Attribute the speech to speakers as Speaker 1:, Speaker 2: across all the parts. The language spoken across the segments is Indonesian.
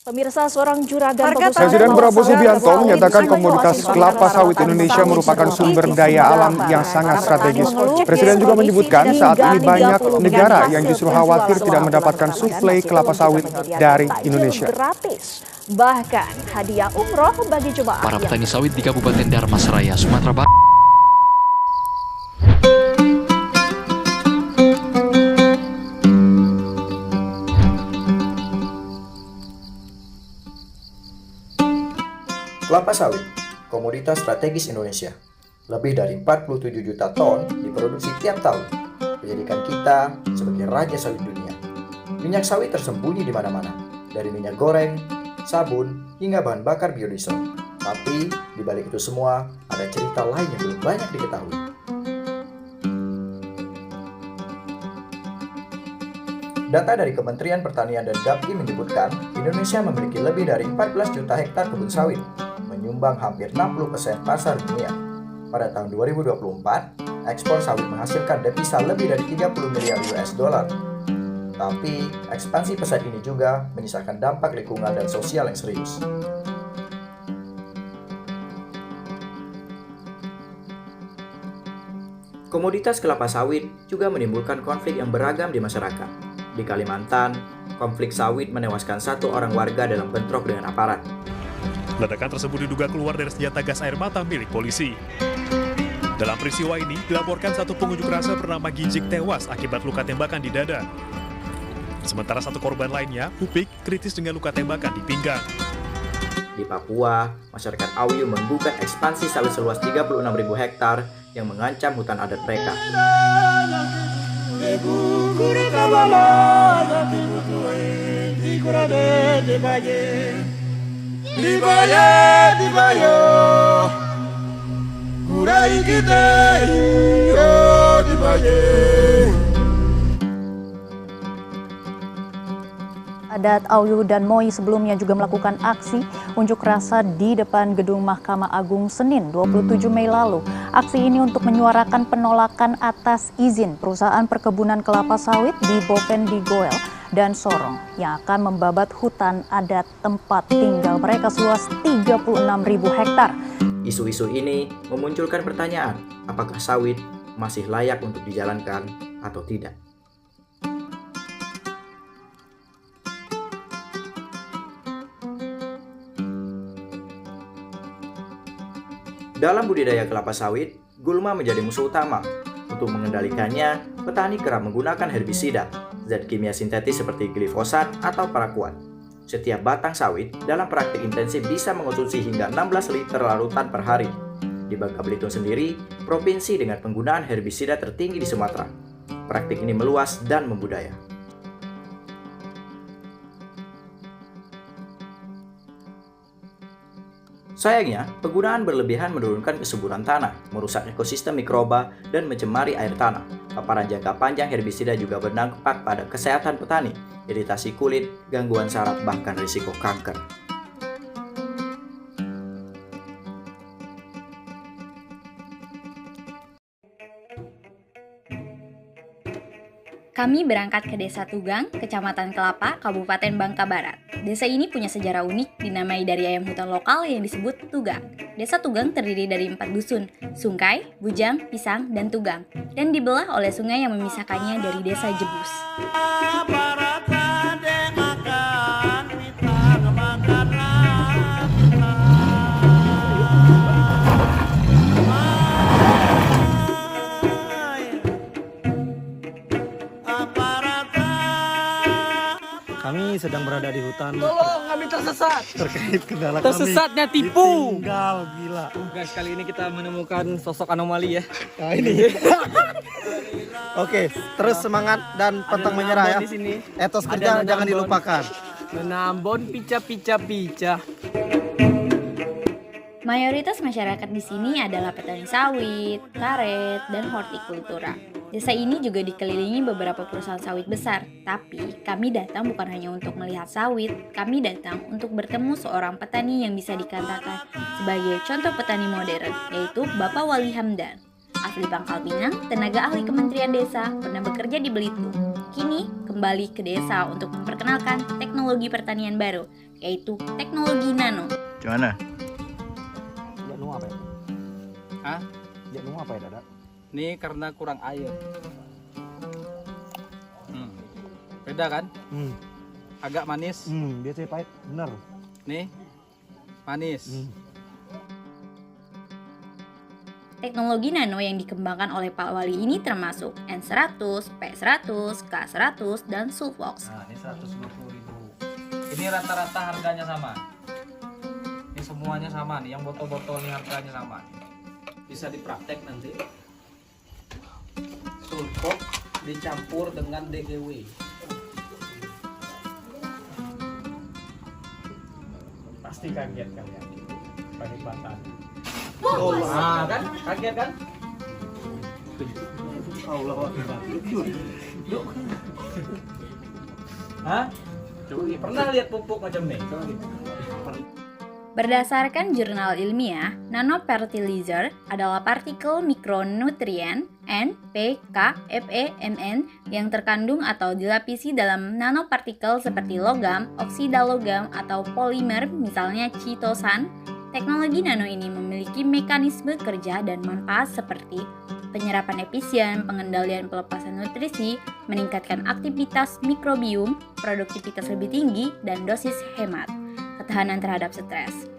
Speaker 1: Pemirsa, seorang juragan
Speaker 2: Presiden
Speaker 1: pengusaha
Speaker 2: Prabowo Subianto
Speaker 1: sawit
Speaker 2: menyatakan
Speaker 1: di
Speaker 2: komoditas
Speaker 1: Sulawesi
Speaker 2: kelapa
Speaker 1: Selatan
Speaker 2: sawit Indonesia merupakan sumber daya alam yang sangat strategis. Presiden juga menyebutkan saat ini banyak negara yang justru khawatir tidak mendapatkan suplai kelapa sawit dari Indonesia.
Speaker 1: Bahkan hadiah umroh bagi jemaah
Speaker 3: para petani sawit di Kabupaten Dharmasraya, Sumatera Barat.
Speaker 4: Kelapa sawit, komoditas strategis Indonesia. Lebih dari 47 juta ton diproduksi tiap tahun, menjadikan kita sebagai raja sawit dunia. Minyak sawit tersembunyi di mana-mana, dari minyak goreng, sabun, hingga bahan bakar biodiesel. Tapi, di balik itu semua, ada cerita lain yang belum banyak diketahui. Data dari Kementerian Pertanian dan Dapki menyebutkan, Indonesia memiliki lebih dari 14 juta hektar kebun sawit, menyumbang hampir 60% pasar dunia. Pada tahun 2024, ekspor sawit menghasilkan devisa lebih dari 30 miliar US dollar. Tapi, ekspansi pesat ini juga menyisakan dampak lingkungan dan sosial yang serius. Komoditas kelapa sawit juga menimbulkan konflik yang beragam di masyarakat. Di Kalimantan, konflik sawit menewaskan satu orang warga dalam bentrok dengan aparat.
Speaker 5: Ledakan tersebut diduga keluar dari senjata gas air mata milik polisi. Dalam peristiwa ini, dilaporkan satu pengunjuk rasa bernama Ginjik tewas akibat luka tembakan di dada. Sementara satu korban lainnya, Upik, kritis dengan luka tembakan di pinggang.
Speaker 4: Di Papua, masyarakat Awiyu menggugat ekspansi sawit seluas 36.000 hektar yang mengancam hutan adat mereka.
Speaker 1: Adat Awiyu dan Moi sebelumnya juga melakukan aksi unjuk rasa di depan gedung Mahkamah Agung Senin 27 Mei lalu. Aksi ini untuk menyuarakan penolakan atas izin perusahaan perkebunan kelapa sawit di Bovendi Goel dan Sorong yang akan membabat hutan adat tempat tinggal mereka seluas 36.000 hektar.
Speaker 4: Isu-isu ini memunculkan pertanyaan, apakah sawit masih layak untuk dijalankan atau tidak? Dalam budidaya kelapa sawit, gulma menjadi musuh utama. Untuk mengendalikannya, petani kerap menggunakan herbisida, zat kimia sintetis seperti glifosat atau paraquat. Setiap batang sawit dalam praktik intensif bisa mengonsumsi hingga 16 liter larutan per hari. Di Bangka Belitung sendiri, provinsi dengan penggunaan herbisida tertinggi di Sumatera. Praktik ini meluas dan membudaya. Sayangnya, penggunaan berlebihan menurunkan kesuburan tanah, merusak ekosistem mikroba, dan mencemari air tanah. Paparan jangka panjang herbisida juga berdampak pada kesehatan petani, iritasi kulit, gangguan saraf, bahkan risiko kanker.
Speaker 6: Kami berangkat ke Desa Tugang, Kecamatan Kelapa, Kabupaten Bangka Barat. Desa ini punya sejarah unik, dinamai dari ayam hutan lokal yang disebut Tugang. Desa Tugang terdiri dari 4 dusun, Sungkai, Bujang, Pisang, dan Tugang, dan dibelah oleh sungai yang memisahkannya dari Desa Jebus.
Speaker 7: Kami sedang berada di hutan.
Speaker 8: Tolong, kami tersesat.
Speaker 7: Terkait kendala
Speaker 8: Tersesatnya
Speaker 7: kami
Speaker 8: tipu.
Speaker 7: Ditinggal, gila.
Speaker 8: Guys, kali ini kita menemukan sosok anomali ya.
Speaker 7: Nah, ini. Oke, terus semangat dan pantang menyerah ya.
Speaker 8: Di sini.
Speaker 7: Etos kerja
Speaker 8: Ada
Speaker 7: jangan
Speaker 8: Menambon.
Speaker 7: dilupakan.
Speaker 8: Menambon pica.
Speaker 6: Mayoritas masyarakat di sini adalah petani sawit, karet, dan hortikultura. Desa ini juga dikelilingi beberapa perusahaan sawit besar, tapi kami datang bukan hanya untuk melihat sawit, kami datang untuk bertemu seorang petani yang bisa dikatakan sebagai contoh petani modern, yaitu Bapak Wali Hamdan. Asli Pangkal Pinang, tenaga ahli Kementerian Desa, pernah bekerja di Belitung. Kini kembali ke desa untuk memperkenalkan teknologi pertanian baru. yaitu teknologi nano.
Speaker 9: Gimana?
Speaker 7: Jangan apa ya?
Speaker 8: Hah?
Speaker 7: Jangan apa ya, Dada?
Speaker 8: Ini karena kurang air. Beda kan? Agak manis.
Speaker 7: Biasanya pahit, bener.
Speaker 8: Nih, manis.
Speaker 6: Teknologi nano yang dikembangkan oleh Pak Wali ini termasuk N100, P100, K100, dan Sulfox.
Speaker 8: Nah, ini 150.000. Ini rata-rata harganya sama. Ini semuanya sama nih, yang botol-botol ini harganya sama. Bisa dipraktek nanti. Sulfox dicampur dengan DGW. Pasti kaget kalian. Pakai batan. Nah, kan? Kaget kan? Allah Akbar. Hah? Pernah lihat pupuk macam nih?
Speaker 6: Berdasarkan jurnal ilmiah, nanofertilizer adalah partikel mikronutrien N, P, K, Fe, Mn yang terkandung atau dilapisi dalam nanopartikel seperti logam, oksida logam, atau polimer misalnya chitosan. Teknologi nano ini memiliki mekanisme kerja dan manfaat seperti penyerapan efisien, pengendalian pelepasan nutrisi, meningkatkan aktivitas mikrobiom, produktivitas lebih tinggi, dan dosis hemat, ketahanan terhadap stres.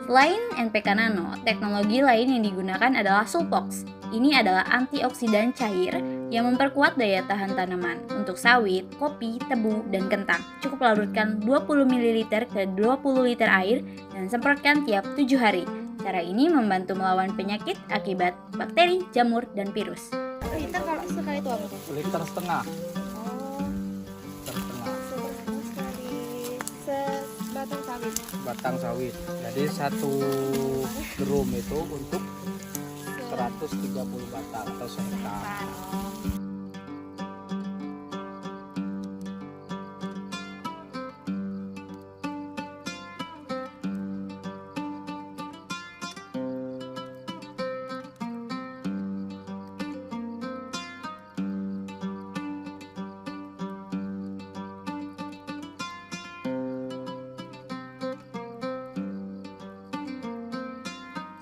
Speaker 6: Selain NPK Nano, teknologi lain yang digunakan adalah Sulfox. Ini adalah antioksidan cair yang memperkuat daya tahan tanaman. Untuk sawit, kopi, tebu, dan kentang, cukup larutkan 20 ml ke 20 liter air dan semprotkan tiap 7 hari. Cara ini membantu melawan penyakit akibat bakteri, jamur, dan virus.
Speaker 10: Liter kalau sekali itu apa?
Speaker 8: Liter setengah.
Speaker 10: Sebatang sawit.
Speaker 8: Batang sawit. Jadi satu drum itu untuk 130 batang atau sehektar.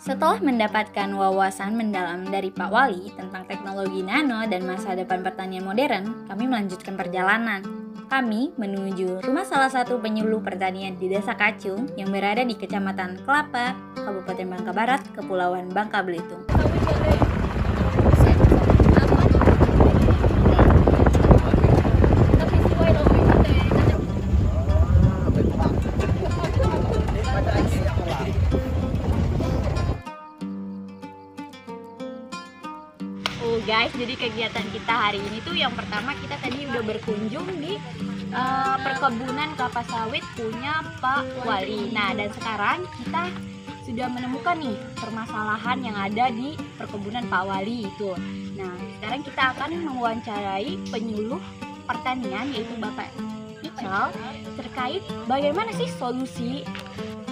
Speaker 6: Setelah mendapatkan wawasan mendalam dari Pak Wali tentang teknologi nano dan masa depan pertanian modern, kami melanjutkan perjalanan. Kami menuju rumah salah satu penyuluh pertanian di Desa Kacung yang berada di Kecamatan Kelapa, Kabupaten Bangka Barat, Kepulauan Bangka Belitung. Guys, jadi kegiatan kita hari ini tuh yang pertama kita tadi udah berkunjung di perkebunan kelapa sawit punya Pak Wali. Nah, dan sekarang kita sudah menemukan nih permasalahan yang ada di perkebunan Pak Wali itu. Nah, sekarang kita akan mewawancarai penyuluh pertanian yaitu Bapak Ical terkait bagaimana sih solusi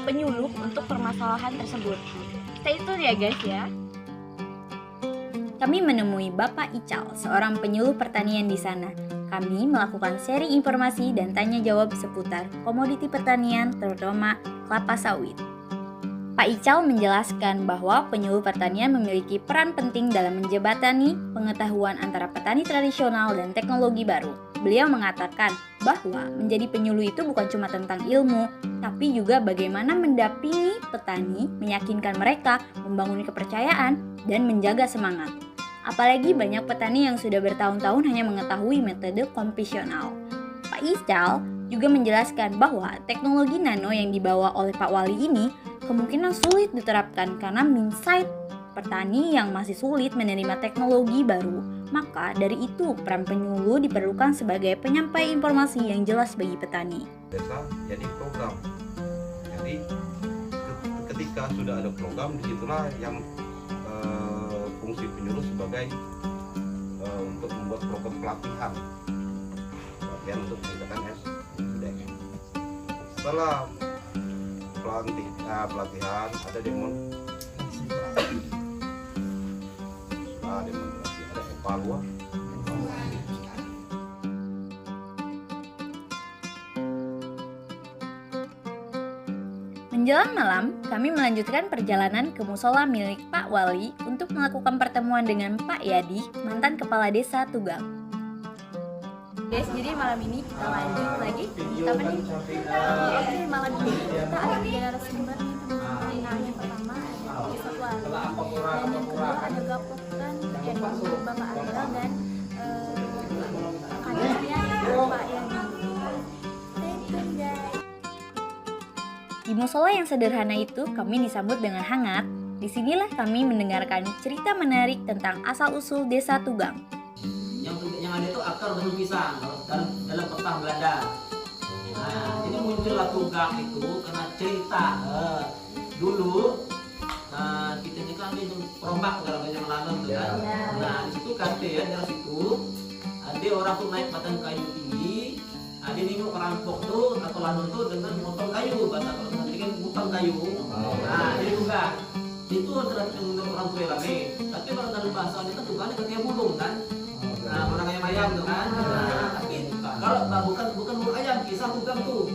Speaker 6: penyuluh untuk permasalahan tersebut. Stay tune ya guys ya. Kami menemui Bapak Ical, seorang penyuluh pertanian di sana. Kami melakukan sharing informasi dan tanya jawab seputar komoditi pertanian, terutama kelapa sawit. Pak Ical menjelaskan bahwa penyuluh pertanian memiliki peran penting dalam menjembatani pengetahuan antara petani tradisional dan teknologi baru. Beliau mengatakan bahwa menjadi penyuluh itu bukan cuma tentang ilmu, tapi juga bagaimana mendampingi petani, meyakinkan mereka, membangun kepercayaan, dan menjaga semangat. Apalagi banyak petani yang sudah bertahun-tahun hanya mengetahui metode konvensional. Pak Ical juga menjelaskan bahwa teknologi nano yang dibawa oleh Pak Wali ini kemungkinan sulit diterapkan karena mindset petani yang masih sulit menerima teknologi baru. Maka dari itu peran penyuluh diperlukan sebagai penyampai informasi yang jelas bagi petani.
Speaker 11: Desa jadi program. Jadi ketika sudah ada program, disitulah yang fungsi penyuluh sebagai untuk membuat program pelatihan untuk meningkatkan SDM. Setelah pelatihan ada demonstrasi, ada evaluasi.
Speaker 6: Menjelang malam, kami melanjutkan perjalanan ke musola milik Pak Wali untuk melakukan pertemuan dengan Pak Yadi, mantan kepala desa Tugang.
Speaker 10: Guys, jadi malam ini kita lanjut lagi. Apa nih? Jadi malam ini kita ada 3 narasumber nih teman-teman. Nah, yang pertama ada Ustaz Wali, dan yang kedua ada Gapokan, yaitu Bapak Adel, dan kadernya yaitu Pak Yadi. Stay tune guys.
Speaker 6: Di musola yang sederhana itu, kami disambut dengan hangat. Disinilah kami mendengarkan cerita menarik tentang asal-usul desa Tugang.
Speaker 9: Yang ada itu akar daun pisang dalam peta Belanda. Nah, jadi muncullah Tugang itu karena cerita dulu. Nah, kita ini kan itu perombak kalau yang lama tuh kan. Nah, di situ kan ya daerah situ ada orang tuh naik batang kayu tinggi. Ada nengok perampok tuh atau lanun tuh dengan motong kayu, bahasa kalau nanti kan motong kayu. Nah, jadi Tugang itu terhadap yang orang tua rame. Tapi kalau dalam bahasa itu Tugang itu kayak burung kan. Nah, orang ayam tuh kan. Nah, tapi kalau bukan burung ayam, kisah Tugang tuh.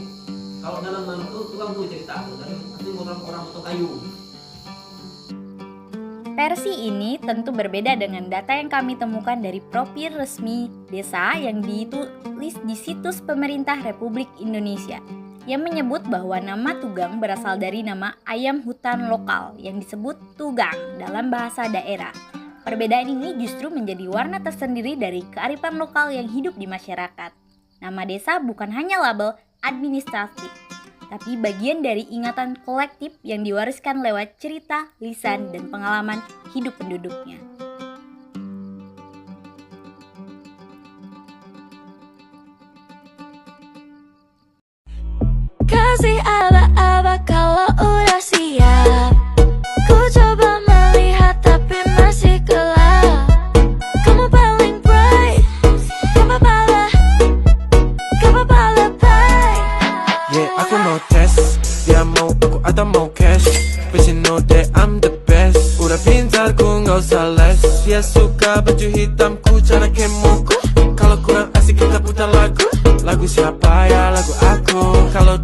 Speaker 9: Kalau dalam itu Tugang tuh cerita tuh dari orang motong kayu.
Speaker 6: Versi ini tentu berbeda dengan data yang kami temukan dari profil resmi desa yang ditulis di situs pemerintah Republik Indonesia yang menyebut bahwa nama Tugang berasal dari nama ayam hutan lokal yang disebut Tugang dalam bahasa daerah. Perbedaan ini justru menjadi warna tersendiri dari kearifan lokal yang hidup di masyarakat. Nama desa bukan hanya label administratif, tapi bagian dari ingatan kolektif yang diwariskan lewat cerita, lisan, dan pengalaman hidup penduduknya.
Speaker 12: Kasih aba-aba kalau udah siap. Ku coba melihat tapi masih gelap. Kamu paling bright, kamu pala baik.
Speaker 13: Yeah, aku mau tes, dia mau aku atau mau cash. But you know that I'm the best. Udah pintar ku nggak usah les. Dia suka baju hitamku, cara kemoku. Kalau kurang asik kita putar lagu. Lagu siapa ya? Lagu aku. Kalau